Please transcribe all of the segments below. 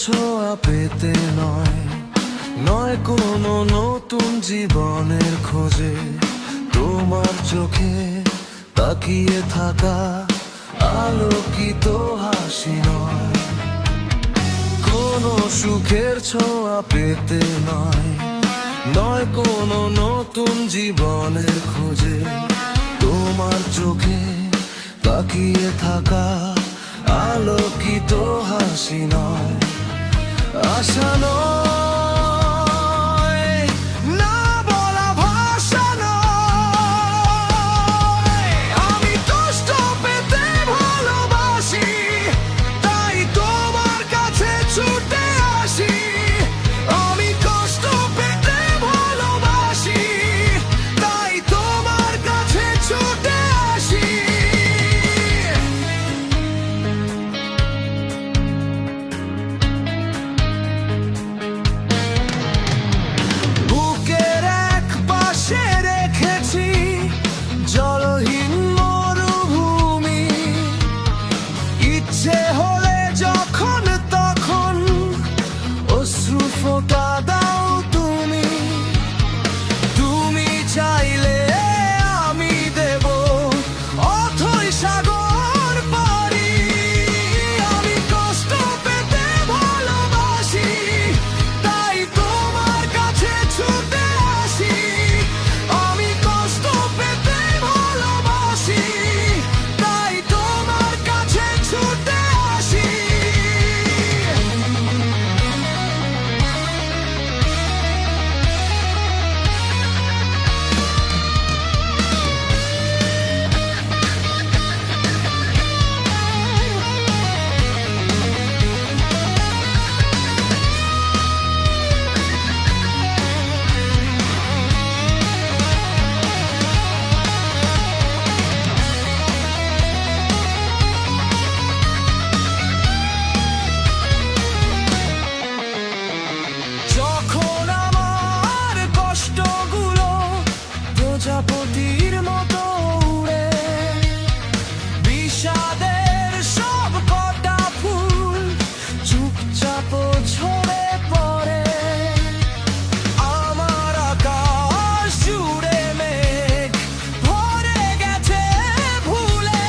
ছোঁয়া পেতে নয়, নয় কোনো নতুন জীবনের খোঁজে। তোমার চোখে তাকিয়ে থাকা আলোকিত হাসি নয়, কোনো সুখের ছোঁয়া পেতে নয়, নয় কোনো নতুন জীবনের খোঁজে। তোমার চোখে তাকিয়ে থাকা আলোকিত হাসি নয়, আশা নয়, না বলা ভাষা নয়। আমি কষ্ট পেতে ভালোবাসি, তাই তোমার কাছে ছুটে আসি। আমি কষ্ট পেতে ভালোবাসি, তাই তোমার কাছে ছুটে আসি। বুকের এক পাশে রেখেছি জলহীন মরুভূমি, ইচ্ছে হলে যখন তখন অশ্রু ফোঁটা দাও তুমি। তুমি চাইলে আমি দেব অথই সাগর পারি। আমি কষ্ট পেতে ভালোবাসি, তাই তোমার কাছে ছুটে আসি। আমি কষ্ট পেতে ভালোবাসি, তাই তোমার কাছে ছুটে আসি। যখন আমার কষ্টগুলো প্রজাপতির মতো উড়ে, বিষাদের সব কটা ফুল চুপচাপ ঝরে পড়ে। আমার আকাশ জুড়ে মেঘ ভরে গেছে ভুলে।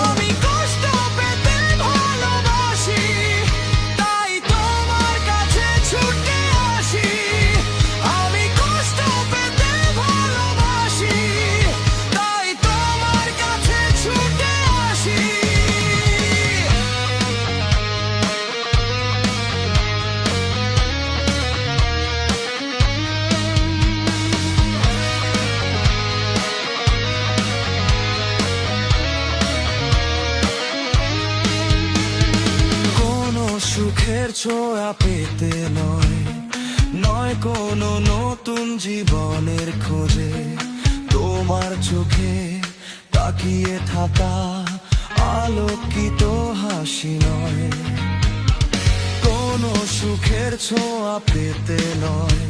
আমি কষ্ট পেতে ভালোবাসি, তাই তোমার কাছে ছুটে আসি। আমি কষ্ট পেতে ভালোবাসি, তাই তোমার কাছে ছুটে আসি। কোনো সুখের ছোঁয়া পেতে নয়, নয় কোনো নতুন জীবনের খোঁজে। তোমার চোখে তাকিয়ে থাকা আলোকিত হাসি নয়, কোনো সুখের ছোঁয়া পেতে নয়,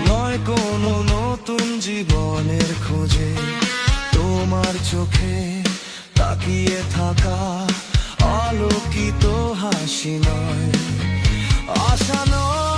নয় কোনো নতুন জীবনের খোঁজে। তোমার চোখে তাকিয়ে থাকা আলোকিত হাসি নয়, আশা নয়।